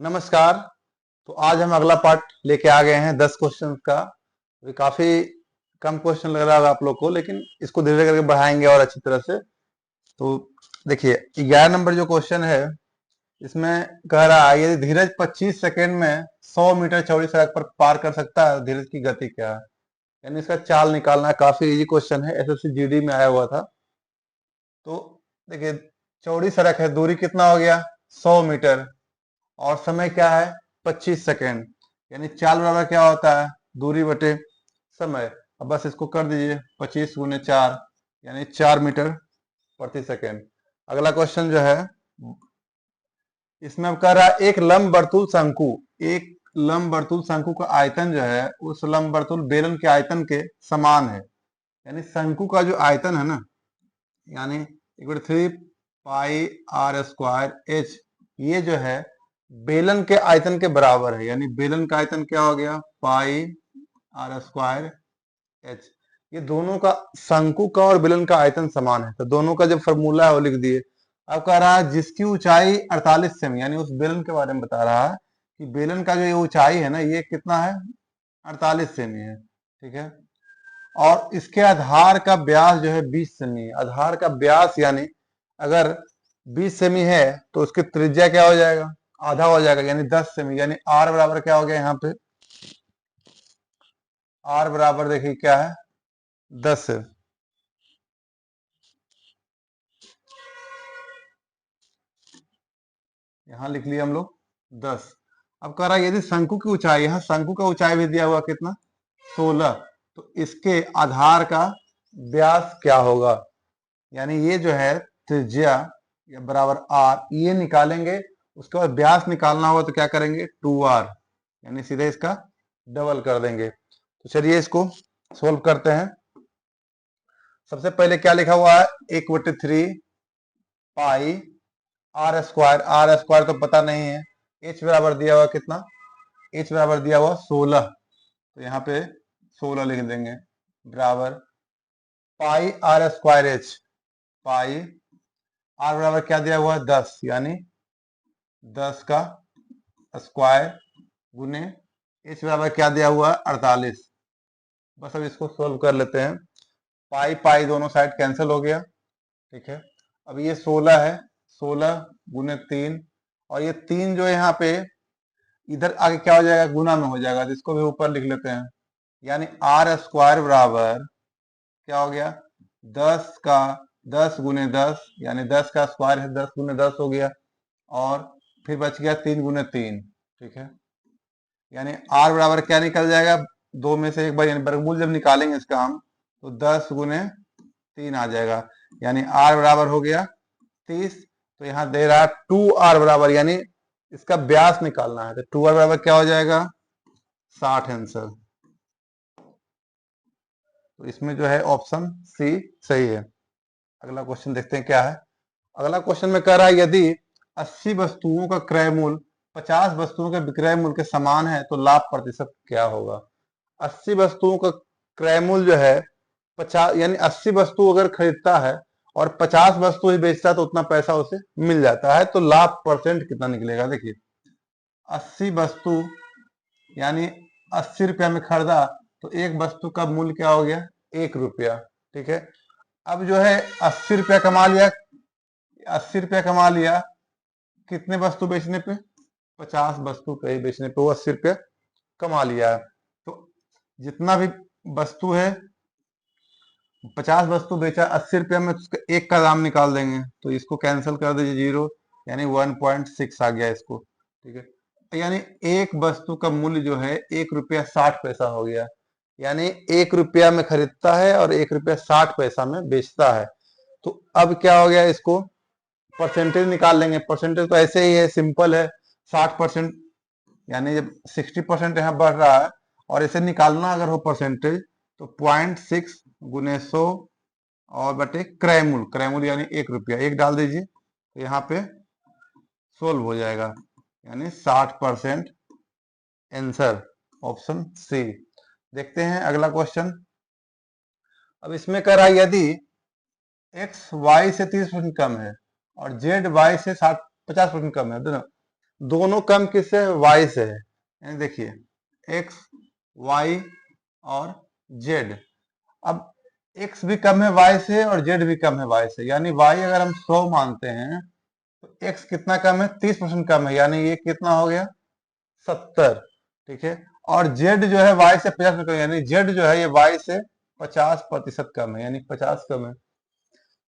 नमस्कार। तो आज हम अगला पार्ट लेके आ गए हैं 10 क्वेश्चन का। ये काफी कम क्वेश्चन लग रहा होगा आप लोग को, लेकिन इसको धीरे धीरे करके बढ़ाएंगे और अच्छी तरह से। तो देखिए 11 नंबर जो क्वेश्चन है, इसमें कह रहा है यदि धीरज 25 सेकेंड में 100 मीटर चौड़ी सड़क पर पार कर सकता है, धीरज की गति क्या है। यानी इसका चाल निकालना है। काफी इजी क्वेश्चन है, एसएससी जीडी में आया हुआ था। तो देखिए चौड़ी सड़क है, दूरी कितना हो गया 100 मीटर, और समय क्या है 25 सेकेंड। यानी चाल बराबर क्या होता है दूरी बटे समय। अब बस इसको कर दीजिए 25 गुने 4 यानी 4 मीटर प्रति सेकेंड। अगला क्वेश्चन जो है इसमें अब कह रहा है एक लंब वर्तुल शंकु, एक लंब वर्तुल शंकु का आयतन जो है उस लंब वर्तुल बेलन के आयतन के समान है। यानी शंकु का जो आयतन है ना, यानी equal 3 pi are square H, ये जो है बेलन के आयतन के बराबर है। यानी बेलन का आयतन क्या हो गया पाई आर स्क्वायर एच। ये दोनों का, शंकु का और बेलन का आयतन समान है, तो दोनों का जो फॉर्मूला है वो लिख दिए। अब कह रहा है जिसकी ऊंचाई 48 सेमी, यानी उस बेलन के बारे में बता रहा है कि बेलन का जो ये ऊंचाई है ना, ये कितना है 48 सेमी है। ठीक है, और इसके आधार का व्यास जो है 20 सेमी है। आधार का व्यास यानी अगर 20 सेमी है तो उसकी त्रिज्या क्या हो जाएगा, आधा हो जाएगा, यानी 10 सेमी। यानी आर बराबर क्या हो गया यहाँ पे, आर बराबर देखिए क्या है 10 है। यहां लिख लिया हम लोग 10। अब कह रहा है यदि शंकु की ऊंचाई, यहाँ शंकु का ऊंचाई भी दिया हुआ कितना 16, तो इसके आधार का व्यास क्या होगा। यानी ये जो है त्रिज्या या बराबर आर, ये निकालेंगे। उसके बाद व्यास निकालना होगा तो क्या करेंगे 2r, यानी सीधे इसका डबल कर देंगे। तो चलिए इसको सोल्व करते हैं। सबसे पहले क्या लिखा हुआ है 1/3 पाई आर स्क्वायर, आर स्क्वायर तो पता नहीं है। एच बराबर दिया हुआ कितना, एच बराबर दिया हुआ 16, तो यहाँ पे 16 लिख देंगे बराबर pi are square h. Pi r बराबर क्या दिया हुआ 10, यानी 10 का स्क्वायर गुने एच बराबर क्या दिया हुआ 48। बस अब इसको सोल्व कर लेते हैं। पाई पाई दोनों साइड कैंसिल हो गया। ठीक है, अब ये 16 है, 16 गुने 3, और ये 3 जो है यहाँ पे इधर आगे क्या हो जाएगा गुना में हो जाएगा, तो इसको भी ऊपर लिख लेते हैं। यानी आर स्क्वायर बराबर क्या हो गया 10 का 10 गुने 10, यानी 10 का स्क्वायर है 10 गुने 10 हो गया, और फिर बच गया 3 गुने 3। ठीक है, यानी आर बराबर क्या निकल जाएगा, दो में से एक बार, यानी वर्गमूल जब निकालेंगे इसका हम, तो 10 गुने 3 आ जाएगा। यानी आर बराबर हो गया 30। तो यहाँ दे रहा है 2r बराबर, यानी इसका व्यास निकालना है, तो 2r बराबर क्या हो जाएगा 60 आंसर। तो इसमें जो है ऑप्शन सी सही है। अगला क्वेश्चन देखते हैं क्या है। अगला क्वेश्चन में कह रहा है यदि 80 वस्तुओं का क्रय मूल्य 50 वस्तुओं के विक्रय मूल्य के समान है तो लाभ प्रतिशत क्या होगा। 80 वस्तुओं का क्रय मूल्य जो है 50, यानी 80 वस्तु अगर खरीदता है और 50 वस्तु ही बेचता है तो उतना पैसा उसे मिल जाता है, तो लाभ परसेंट कितना निकलेगा। देखिए 80 वस्तु यानी 80 रुपया में खरीदा, तो एक वस्तु का मूल्य क्या हो गया 1 रुपया। ठीक है, अब जो है 80 रुपया कमा लिया, 80 रुपया कमा लिया कितने वस्तु बेचने पे, 50 वस्तु पे ही बेचने पे वो 80 रुपया कमा लिया है। तो जितना भी वस्तु है 50 वस्तु बेचा 80 रुपया में, उसका एक का दाम निकाल देंगे, तो इसको कैंसिल कर दीजिए 0, यानी 1.6 आ गया इसको। ठीक है, यानी एक वस्तु का मूल्य जो है 1 रुपया 60 पैसा हो गया। यानी 1 रुपया में खरीदता है और 1 रुपया 60 पैसा में बेचता है। तो अब क्या हो गया, इसको परसेंटेज निकाल लेंगे। परसेंटेज तो ऐसे ही है, सिंपल है 60%, यानी जब 60% यहाँ बढ़ रहा है और इसे निकालना अगर हो परसेंटेज, तो 0.6 गुने 100 और बटे क्रय मूल्य, क्रय मूल्य यानी 1 रुपया, एक डाल दीजिए, तो यहाँ पे सोल्व हो जाएगा, यानी 60% आंसर ऑप्शन सी। देखते हैं अगला क्वेश्चन। अब इसमें कह रहा है यदि x y से 30% कम है और z y से 50% कम है, दोनों दोनों कम किससे है? y से है। यानी देखिए x, y और z। अब x भी कम है y से और z भी कम है y से, यानी y अगर हम 100 मानते हैं तो x कितना कम है? 30% कम है, यानी ये कितना हो गया? 70। ठीक है। और z जो है y से 50% कम, यानी z जो है ये y से 50% कम है, यानी 50 कम है।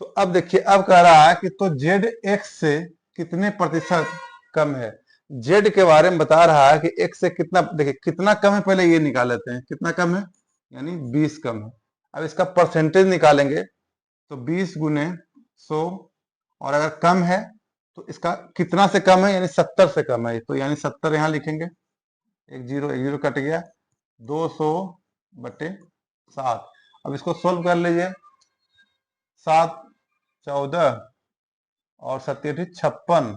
तो अब देखिए, अब कह रहा है कि तो z x से कितने प्रतिशत कम है। z के बारे में बता रहा है कि x से कितना, देखिए कितना कम है पहले ये निकाल लेते हैं, कितना कम है? यानी 20 कम है। अब इसका परसेंटेज निकालेंगे तो 20 गुने 100, और अगर कम है तो इसका कितना से कम है? यानी 70 से कम है, तो यानी 70 यहां लिखेंगे। एक जीरो कट गया, 200/7। अब इसको सोल्व कर लीजिए। 7 14 और 7 56,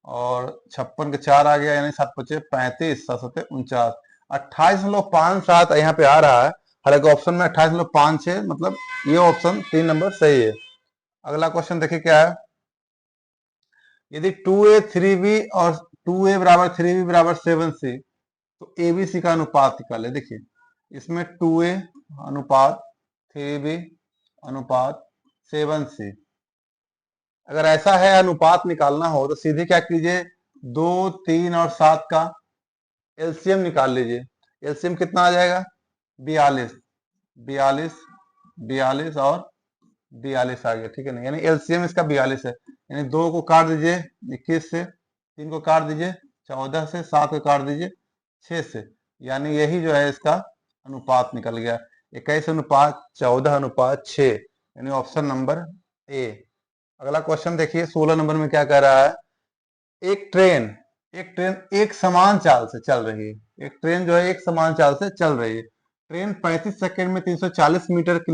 और 56 के 4 आ गया, यानी 7 5 35, 7 7 49, 28.57 यहाँ पे आ रहा है। हालांकि ऑप्शन में 28.56, मतलब ये ऑप्शन 3 नंबर सही है। अगला क्वेश्चन देखिए क्या है। यदि 2a 3b और 2a बराबर 3b बराबर 7c, तो abc का अनुपात निकाले। देखिए इसमें 2a अनुपात 3b अनुपात 7c। अगर ऐसा है अनुपात निकालना हो तो सीधे क्या कीजिए, 2 3 और 7 का एलसीएम निकाल लीजिए। एलसीएम कितना आ जाएगा? 42, 42, 42 और 42 आ गया। ठीक है ना, यानी एलसीएम इसका 42 है। यानी 2 को काट दीजिए 21 से, 3 को काट दीजिए 14 से, 7 को काट दीजिए 6 से, यानी यही जो है इसका अनुपात निकल गया, 21:14:6, यानी ऑप्शन नंबर ए। अगला क्वेश्चन देखिए 16 नंबर में क्या कह रहा है। एक ट्रेन एक समान चाल से चल रही है। एक ट्रेन जो है एक समान चाल से चल रही है। ट्रेन 35 सेकंड में 340 मीटर की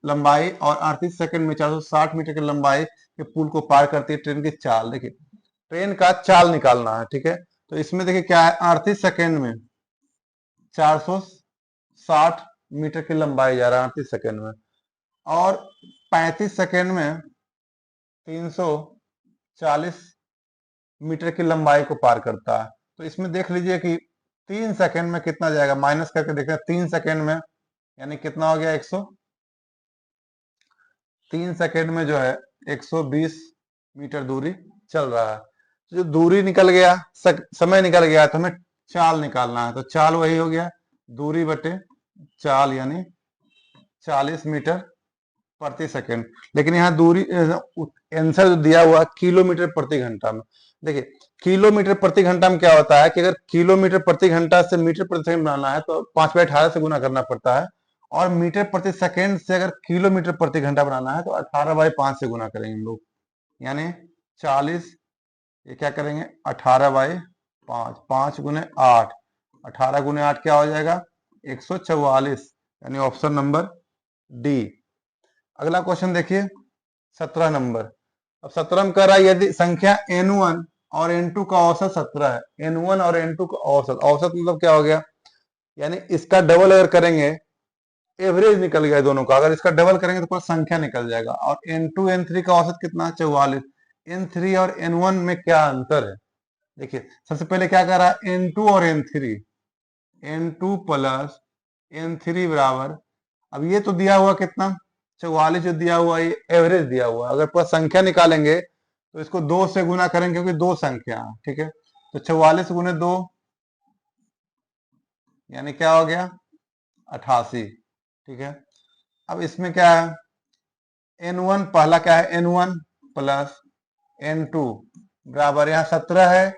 लंबाई और 38 सेकंड में 460 मीटर की लंबाई के पुल को पार करती है। ट्रेन की चाल देखिए, ट्रेन का चाल निकालना है। ठीक है, तो इसमें देखिए क्या है, 38 सेकंड में 460 मीटर की लंबाई जा रहा है 38 सेकंड में, और 35 सेकंड में 340 मीटर की लंबाई को पार करता है। तो इसमें देख लीजिए कि 3 सेकंड में कितना जाएगा, माइनस करके देखते हैं। 3 सेकंड में यानी कितना हो गया, 100। 3 सेकंड में जो है 120 मीटर दूरी चल रहा है। तो जो दूरी निकल गया, समय निकल गया, तो हमें चाल निकालना है। तो चाल वही हो गया दूरी बटे चाल, यानी 40 मीटर प्रति सेकंड। लेकिन यहाँ दूरी आंसर जो दिया हुआ किलोमीटर प्रति घंटा में। देखिए किलोमीटर प्रति घंटा में क्या होता है कि अगर किलोमीटर प्रति घंटा से मीटर प्रति सेकंड बनाना है तो 5/18 से गुना करना पड़ता है, और मीटर प्रति सेकंड से अगर किलोमीटर प्रति घंटा बनाना है तो 18/5 से गुना करेंगे हम लोग, यानी 40, ये क्या करेंगे 18/5, 5 गुने 8, 18 गुने 8 क्या हो जाएगा 144, यानी ऑप्शन नंबर डी। अगला क्वेश्चन देखिए 17 नंबर। अब 17 में कह रहा है यदि संख्या n1 और n2 का औसत 17 है। n1 और n2 का औसत, औसत मतलब क्या हो गया, यानी इसका डबल अगर करेंगे, एवरेज निकल गया दोनों का, अगर इसका डबल करेंगे तो पूरा संख्या निकल जाएगा। और n2 n3 का औसत कितना, 44। n3 और n1 में क्या अंतर है, देखिए सबसे पहले क्या कह रहा है, n2 और n3, n2 प्लस n3 बराबर, अब ये तो दिया हुआ कितना 44 जो दिया हुआ, ये एवरेज दिया हुआ। अगर पूरा संख्या निकालेंगे तो इसको 2 से गुना करेंगे क्योंकि 2 संख्या है। ठीक है, तो 44 गुने 2 यानी क्या हो गया 88। ठीक है, अब इसमें क्या है, n1 पहला क्या है, n1 प्लस n2 बराबर, यहाँ 17 है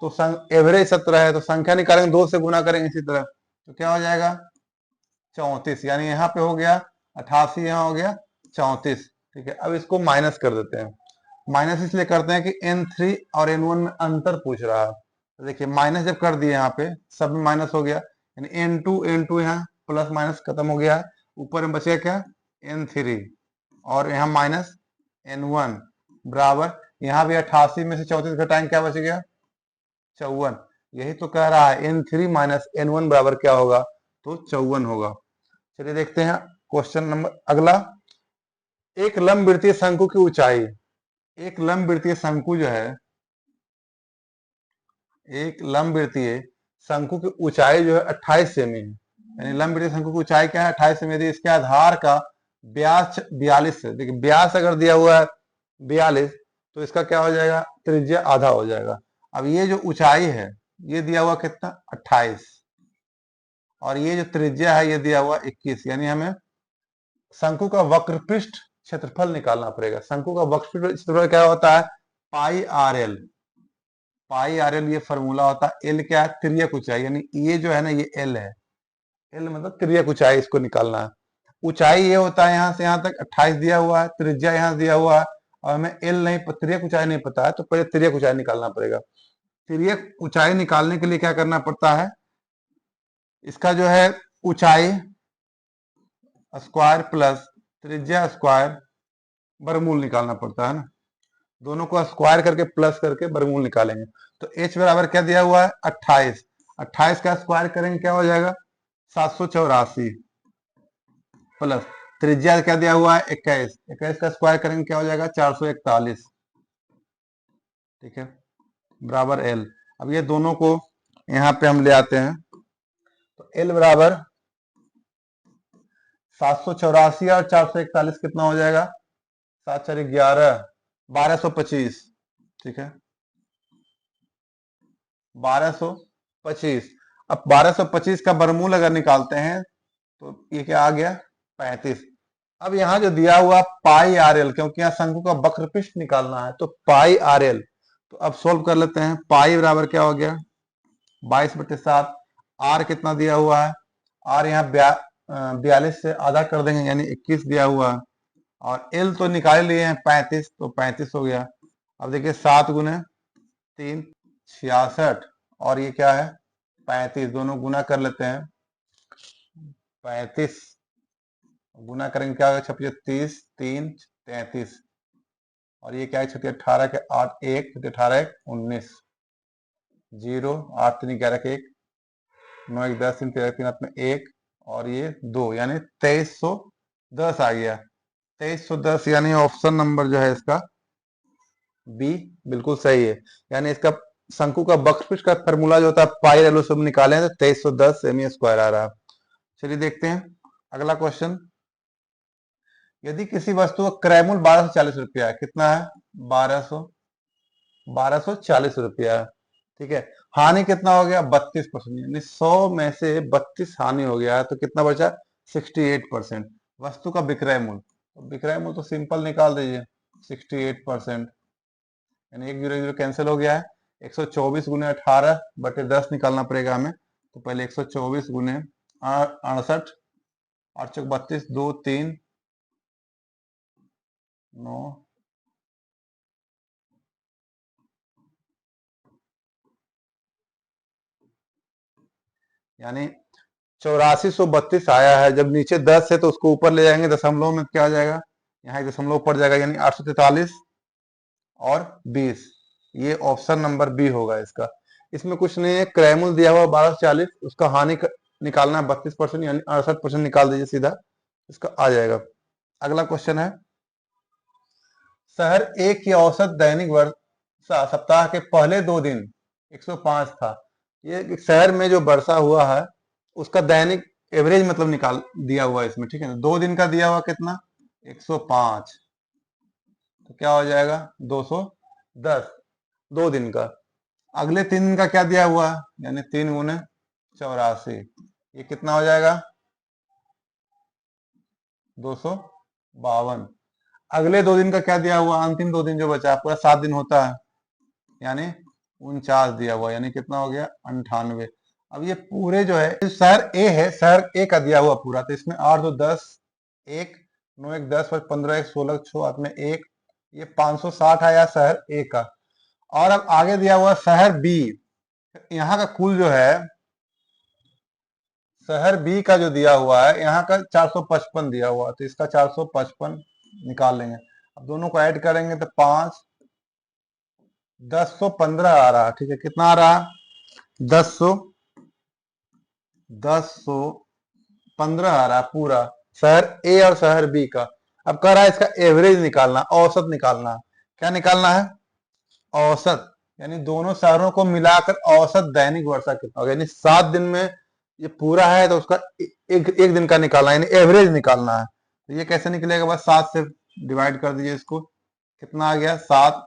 तो एवरेज 17 है, तो संख्या निकालेंगे 2 से गुना करेंगे इसी तरह, तो क्या हो जाएगा 34, यानी यहाँ पे हो गया 88, यहाँ हो गया 34। ठीक है, अब इसको माइनस कर देते हैं। माइनस इसलिए करते हैं कि n3 और n1 में अंतर पूछ रहा है। तो देखिए माइनस जब कर दिए यहाँ पे सब में माइनस हो गया, यानी n2 यहाँ प्लस माइनस खत्म हो गया, ऊपर में बचेगा क्या n3, और यहाँ माइनस n1 बराबर, यहाँ भी 88 में से 34 घटाएंगे क्या बच गया 54। यही तो कह रहा है n3 माइनस n1 बराबर क्या होगा, तो 54 होगा। चलिए देखते हैं क्वेश्चन नंबर अगला। एक लंबवृत्तीय शंकु की ऊंचाई, एक लंबवृत्तीय शंकु जो है एक लंबवृत्तीय शंकु की ऊंचाई जो है 28 सेमी है, यानी लंबवृत्तीय शंकु की ऊंचाई क्या है 28 सेमी। यदि इसके आधार का व्यास 42 है, देखिए व्यास अगर दिया हुआ है 42 तो इसका क्या हो जाएगा, त्रिज्या आधा हो जाएगा। अब ये जो ऊंचाई है ये दिया हुआ कितना 28, और ये जो त्रिज्या है ये दिया हुआ 21, यानी हमें शंकु का वक्रपृष्ठ क्षेत्रफल निकालना पड़ेगा। शंकु का वक्रपृष्ठ क्षेत्रफल क्या होता है, पाई आर एल। पाई आर एल ये फॉर्मूला होता है। एल क्या है, तिर्यक ऊंचाई, यानी ये जो है ना ये एल है। एल मतलब तिर्यक ऊंचाई, इसको निकालना है। ऊंचाई ये होता है यहाँ से यहाँ तक 28 दिया हुआ है, त्रिज्या यहाँ दिया हुआ है, और हमें एल नहीं, तिर्यक ऊंचाई नहीं पता है, तो पहले तिर्यक ऊंचाई निकालना पड़ेगा। तिर्यक ऊंचाई निकालने के लिए क्या करना पड़ता है, इसका जो है ऊंचाई स्क्वायर प्लस त्रिज्या स्क्वायर वर्गमूल निकालना पड़ता है ना। दोनों को स्क्वायर करके प्लस करके वर्गमूल निकालेंगे। तो h बराबर क्या दिया हुआ है 28, 28 का स्क्वायर करेंगे क्या हो जाएगा 784, प्लस त्रिज्या क्या दिया हुआ है 21, 21 का स्क्वायर करेंगे क्या हो जाएगा 441, ठीक है, बराबर एल। अब ये दोनों को यहाँ पे हम ले आते हैं, तो एल बराबर 784 और 441 कितना हो जाएगा, 7 4 11, 1225, ठीक है 1225। अब 1225 का वर्गमूल अगर निकालते हैं तो ये क्या आ गया 35। अब यहाँ जो दिया हुआ पाई आर एल, क्योंकि यहाँ शंकु का वक्रपृष्ठ निकालना है तो पाई आर एल, तो अब सोल्व कर लेते हैं। पाई बराबर क्या हो गया 22/7। आर कितना दिया हुआ है, आर यहाँ 42 से आधा कर देंगे यानी 21 दिया हुआ है, और एल तो निकाल लिए हैं 35, तो 35 हो गया। अब देखिए 7 गुने 3 66, और ये क्या है 35, दोनों गुना कर लेते हैं। 35 गुना करेंगे क्या होगा 36 3 33, और ये क्या है 18 के 8 1 18 1 19, 0 8 3 11 के 1 9 1 10 3 13 3 में 1, और ये 2, यानी 2310 आ गया। 2310 यानी ऑप्शन नंबर जो है इसका बी बिल्कुल सही है। यानी इसका शंकु का वक्रपृष्ठ का फॉर्मूला जो होता है पाई एल सब निकाले तो 2310 सेमी स्क्वायर आ रहा है। चलिए देखते हैं अगला क्वेश्चन। यदि किसी वस्तु का क्रय मूल्य 1240 रुपया है, कितना है 1240 रुपया है, ठीक है, हानि कितना हो गया 32%, यानी 100 में से 32 हानि हो गया है, तो कितना बचा 68%। वस्तु का विक्रय मूल्य, तो विक्रय मूल्य तो सिंपल निकाल दीजिए 68%, यानी 1 0 0 कैंसिल हो गया है। 124 गुने 18/10 निकालना पड़ेगा हमें, तो पहले 124 गुने 68, 8 चौक 32, 2 3 9, यानी 8432 आया है। जब नीचे 10 है तो उसको ऊपर ले जाएंगे, दशमलव में क्या आ जाएगा, यहाँ एक दशमलव ऊपर जाएगा, यानी 843 और 20, ये ऑप्शन नंबर बी होगा इसका। इसमें कुछ नहीं है, क्रय मूल्य दिया हुआ 1240, उसका हानि निकालना है 32%, यानी 68% निकाल दीजिए सीधा, इसका आ जाएगा। अगला क्वेश्चन है, शहर ए की औसत दैनिक वर्षा सप्ताह के पहले 2 दिन 105 था। ये शहर में जो वर्षा हुआ है उसका दैनिक एवरेज मतलब निकाल दिया हुआ है इसमें, ठीक है ना। 2 दिन का दिया हुआ कितना 105, तो क्या हो जाएगा 210 2 दिन का। अगले 3 दिन का क्या दिया हुआ है, यानी 3 गुने 84, ये कितना हो जाएगा 252। अगले 2 दिन का क्या दिया हुआ, अंतिम 2 दिन जो बचा पूरा 7 दिन होता है, यानी 49 दिया हुआ, यानी कितना हो गया 98। अब ये पूरे जो है शहर ए है, शहर ए का दिया हुआ पूरा, तो इसमें 8 2 10 1 9 1 10 15 1 16 6 8 में 1, ये 560 आया शहर ए का। और अब आगे दिया हुआ शहर बी, यहाँ का कुल जो है शहर बी का जो दिया हुआ है यहाँ का 455 दिया हुआ है, तो इसका 455 निकाल लेंगे। अब दोनों को ऐड करेंगे तो 5 1015 आ रहा, ठीक है, कितना आ रहा 1015 आ रहा पूरा शहर ए और शहर बी का। अब कह रहा है इसका एवरेज निकालना, औसत निकालना। क्या निकालना है औसत, यानी दोनों शहरों को मिलाकर औसत दैनिक वर्षा कितना होगा, यानी 7 दिन में ये पूरा है तो उसका एक दिन का निकालना है, यानी एवरेज निकालना है। तो ये कैसे निकलेगा, बस 7 से डिवाइड कर दीजिए इसको, कितना आ गया 7,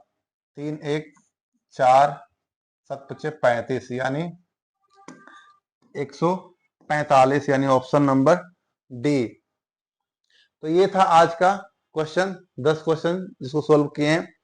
3 1 4 7 5 35, यानी 145, यानी ऑप्शन नंबर डी। तो ये था आज का क्वेश्चन, 10 क्वेश्चन जिसको सोल्व किए हैं।